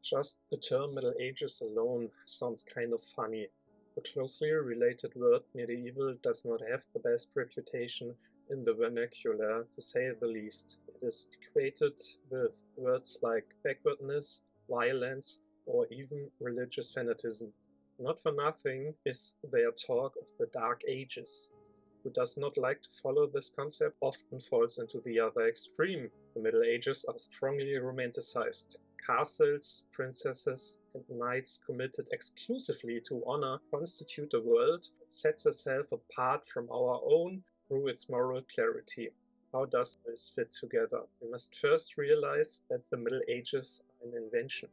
Just the term Middle Ages alone sounds kind of funny. The closely related word medieval does not have the best reputation in the vernacular, to say the least. It is equated with words like backwardness, violence, or even religious fanaticism. Not for nothing is there talk of the Dark Ages. Who does not like to follow this concept often falls into the other extreme. The Middle Ages are strongly romanticized. Castles, princesses, and knights committed exclusively to honor constitute a world that sets itself apart from our own through its moral clarity. How does this fit together? We must first realize that the Middle Ages are an invention.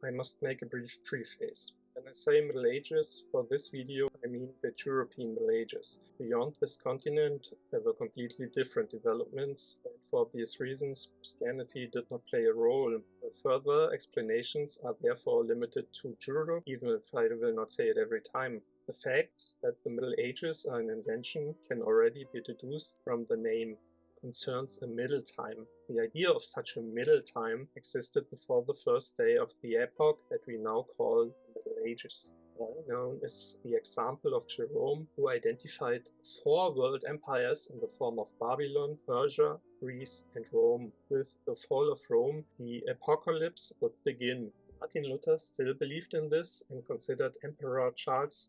I must make a brief preface. When I say Middle Ages, for this video I mean the European Middle Ages. Beyond this continent there were completely different developments, and for obvious reasons Christianity did not play a role. The further explanations are therefore limited to Europe, even if I will not say it every time. The fact that the Middle Ages are an invention can already be deduced from the name. Concerns a middle time. The idea of such a middle time existed before the first day of the epoch that we now call the Middle Ages. Well known is the example of Jerome, who identified 4 world empires in the form of Babylon, Persia, Greece, and Rome. With the fall of Rome, the apocalypse would begin. Martin Luther still believed in this and considered Emperor Charles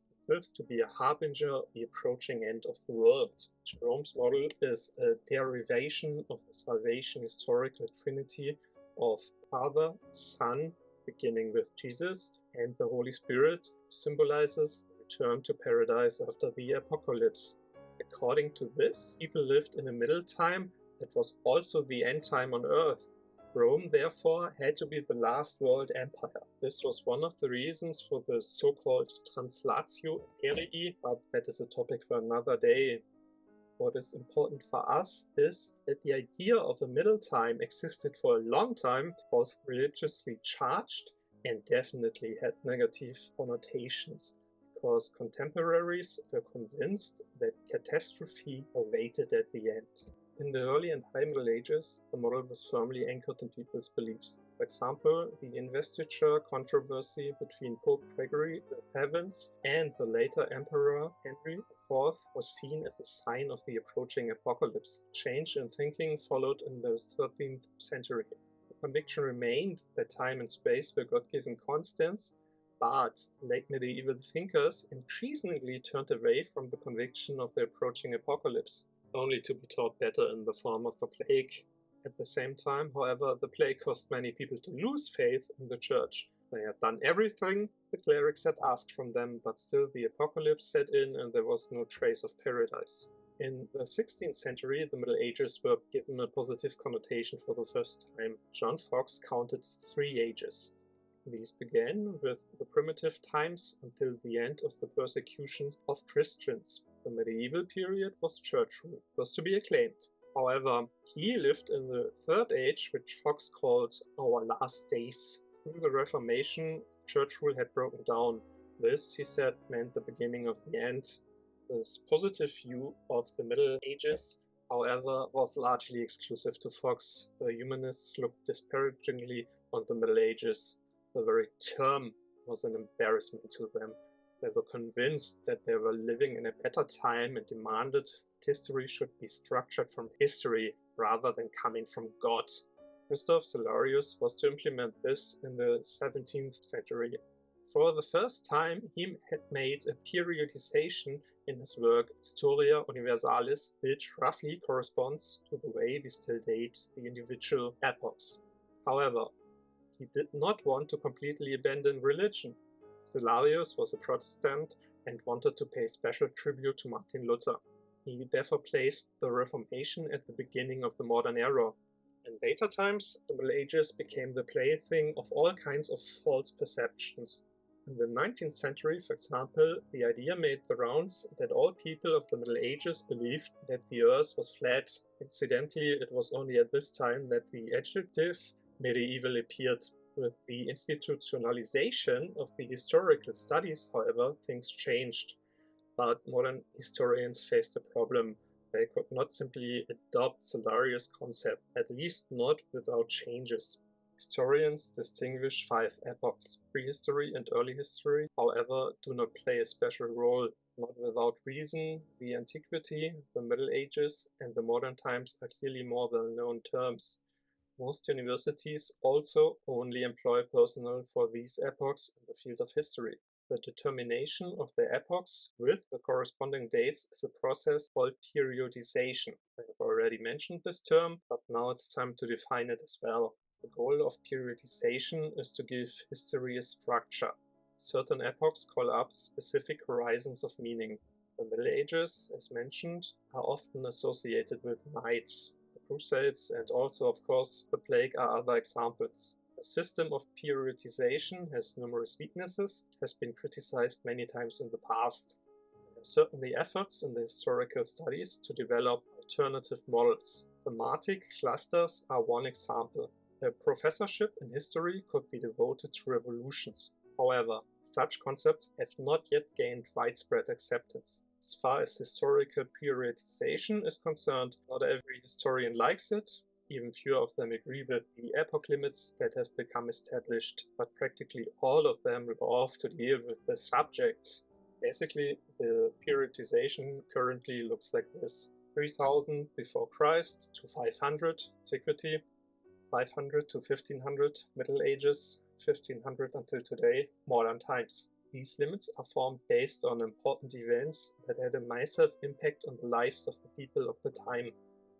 to be a harbinger of the approaching end of the world. Jerome's model is a derivation of the salvation historical trinity of Father, Son, beginning with Jesus, and the Holy Spirit, symbolizes the return to paradise after the apocalypse. According to this, people lived in a middle time that was also the end time on earth. Rome, therefore, had to be the last world empire. This was one of the reasons for the so-called Translatio Imperii, but that is a topic for another day. What is important for us is that the idea of a middle time existed for a long time, was religiously charged, and definitely had negative connotations, because contemporaries were convinced that catastrophe awaited at the end. In the early and high Middle Ages, the model was firmly anchored in people's beliefs. For example, the investiture controversy between Pope Gregory VII and the later Emperor Henry IV was seen as a sign of the approaching apocalypse. Change in thinking followed in the 13th century. The conviction remained that time and space were God-given constants, but late medieval thinkers increasingly turned away from the conviction of the approaching apocalypse, only to be taught better in the form of the plague. At the same time, however, the plague caused many people to lose faith in the church. They had done everything the clerics had asked from them, but still the apocalypse set in and there was no trace of paradise. In the 16th century, the Middle Ages were given a positive connotation for the first time. John Fox counted 3 ages. These began with the primitive times until the end of the persecution of Christians. The medieval period was church rule. It was to be acclaimed. However, he lived in the Third Age, which Fox called our last days. Through the Reformation, church rule had broken down. This, he said, meant the beginning of the end. This positive view of the Middle Ages, however, was largely exclusive to Fox. The humanists looked disparagingly on the Middle Ages. The very term was an embarrassment to them. They were convinced that they were living in a better time and demanded that history should be structured from history rather than coming from God. Christoph Cellarius was to implement this in the 17th century. For the first time, he had made a periodization in his work Historia Universalis, which roughly corresponds to the way we still date the individual epochs. However, he did not want to completely abandon religion. Cellarius was a Protestant and wanted to pay special tribute to Martin Luther. He therefore placed the Reformation at the beginning of the modern era. In later times, the Middle Ages became the plaything of all kinds of false perceptions. In the 19th century, for example, the idea made the rounds that all people of the Middle Ages believed that the earth was flat. Incidentally, it was only at this time that the adjective medieval appeared. With the institutionalization of the historical studies, however, things changed. But modern historians faced a problem. They could not simply adopt Cellarius' concept, at least not without changes. Historians distinguish 5 epochs. Prehistory and early history, however, do not play a special role. Not without reason, the Antiquity, the Middle Ages, and the modern times are clearly more well-known terms. Most universities also only employ personnel for these epochs in the field of history. The determination of the epochs with the corresponding dates is a process called periodization. I have already mentioned this term, but now it's time to define it as well. The goal of periodization is to give history a structure. Certain epochs call up specific horizons of meaning. The Middle Ages, as mentioned, are often associated with knights. Crusades, and also, of course, the plague are other examples. The system of periodization has numerous weaknesses, it has been criticized many times in the past. There are certainly efforts in the historical studies to develop alternative models. Thematic clusters are one example. A professorship in history could be devoted to revolutions. However, such concepts have not yet gained widespread acceptance. As far as historical periodization is concerned, not every historian likes it. Even few of them agree with the epoch limits that have become established, but practically all of them revolve to deal with the subject. Basically, the periodization currently looks like this: 3000 before Christ to 500 Antiquity, 500 to 1500 Middle Ages, 1500 until today modern times. These limits are formed based on important events that had a massive impact on the lives of the people of the time.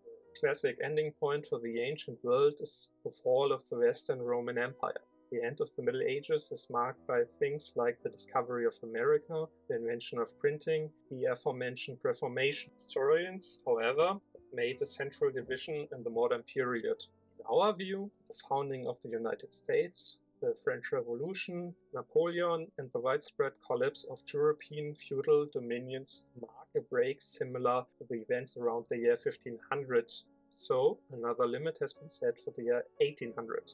The classic ending point for the ancient world is the fall of the Western Roman Empire. The end of the Middle Ages is marked by things like the discovery of America, the invention of printing, the aforementioned Reformation. Historians, however, made a central division in the modern period. In our view, the founding of the United States, the French Revolution, Napoleon, and the widespread collapse of European feudal dominions mark a break similar to the events around the year 1500. So, another limit has been set for the year 1800.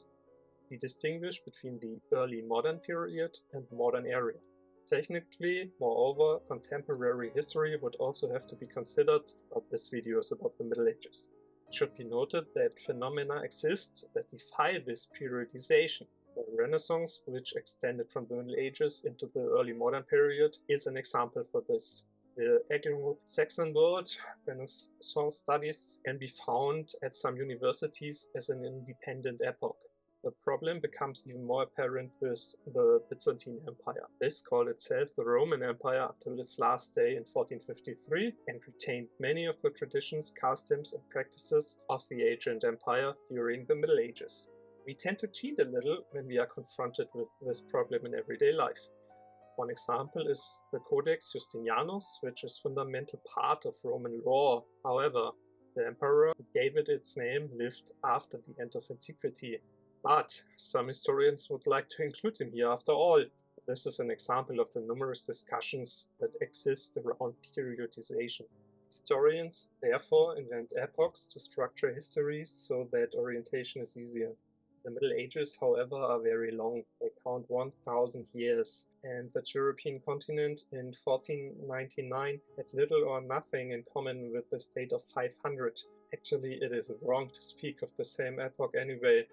We distinguish between the early modern period and modern era. Technically, moreover, contemporary history would also have to be considered, but this video is about the Middle Ages. It should be noted that phenomena exist that defy this periodization. The Renaissance, which extended from the Middle Ages into the early modern period, is an example for this. The Anglo-Saxon world Renaissance studies can be found at some universities as an independent epoch. The problem becomes even more apparent with the Byzantine Empire. This called itself the Roman Empire until its last day in 1453 and retained many of the traditions, customs, and practices of the ancient empire during the Middle Ages. We tend to cheat a little when we are confronted with this problem in everyday life. One example is the Codex Justinianus, which is a fundamental part of Roman law. However, the emperor who gave it its name lived after the end of antiquity. But some historians would like to include him here after all. This is an example of the numerous discussions that exist around periodization. Historians therefore invent epochs to structure history so that orientation is easier. The Middle Ages, however, are very long. They count 1000 years, and the European continent in 1499 had little or nothing in common with the state of 500. Actually, it is wrong to speak of the same epoch anyway.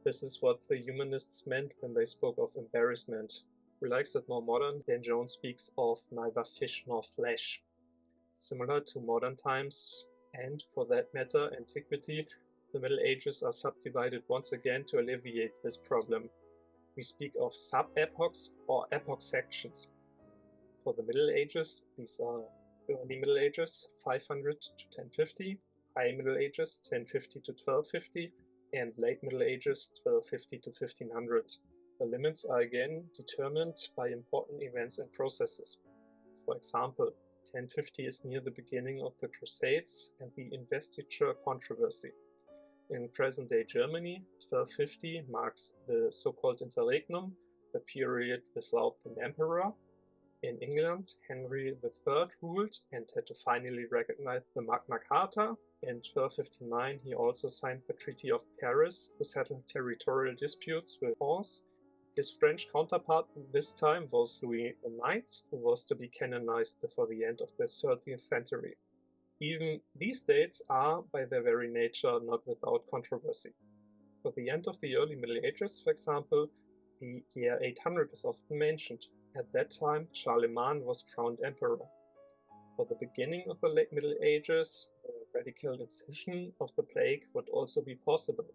This is what the humanists meant when they spoke of embarrassment. Who likes it more modern, Dan Jones speaks of neither fish nor flesh. Similar to modern times, and for that matter, antiquity, the Middle Ages are subdivided once again to alleviate this problem. We speak of sub-epochs or epoch sections. For the Middle Ages, these are early Middle Ages, 500 to 1050, high Middle Ages, 1050 to 1250, and late Middle Ages, 1250 to 1500. The limits are again determined by important events and processes. For example, 1050 is near the beginning of the Crusades and the investiture controversy. In present-day Germany, 1250 marks the so-called Interregnum, the period without an emperor. In England, Henry III ruled and had to finally recognize the Magna Carta. In 1259, he also signed the Treaty of Paris to settle territorial disputes with France. His French counterpart this time was Louis IX, who was to be canonized before the end of the 13th century. Even these dates are, by their very nature, not without controversy. For the end of the early Middle Ages, for example, the year 800 is often mentioned. At that time, Charlemagne was crowned emperor. For the beginning of the late Middle Ages, a radical incision of the plague would also be possible.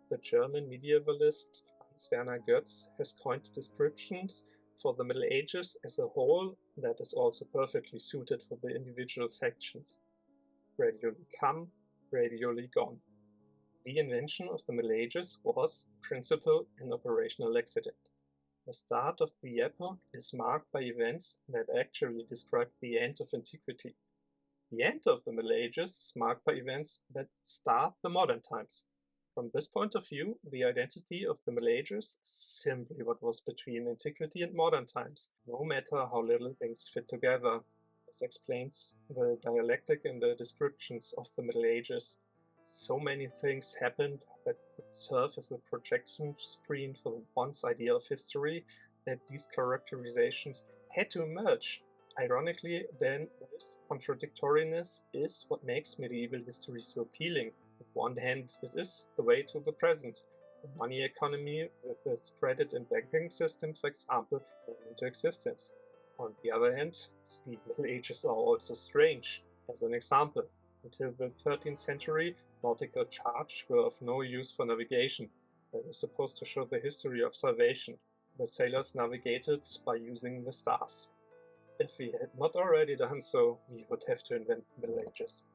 The German medievalist Hans Werner Goetz has coined descriptions for the Middle Ages as a whole that is also perfectly suited for the individual sections. Gradually come, gradually gone. The invention of the Middle Ages was, in principle, an operational accident. The start of the epoch is marked by events that actually describe the end of antiquity. The end of the Middle Ages is marked by events that start the modern times. From this point of view, the identity of the Middle Ages is simply what was between antiquity and modern times, no matter how little things fit together. This explains the dialectic in the descriptions of the Middle Ages. So many things happened that could serve as a projection screen for the once idea of history that these characterizations had to emerge. Ironically, then, this contradictoriness is what makes medieval history so appealing. On one hand, it is the way to the present. The money economy with its credit and banking system, for example, came into existence. On the other hand, the Middle Ages are also strange. As an example, until the 13th century, nautical charts were of no use for navigation. They were supposed to show the history of salvation. The sailors navigated by using the stars. If we had not already done so, we would have to invent the Middle Ages.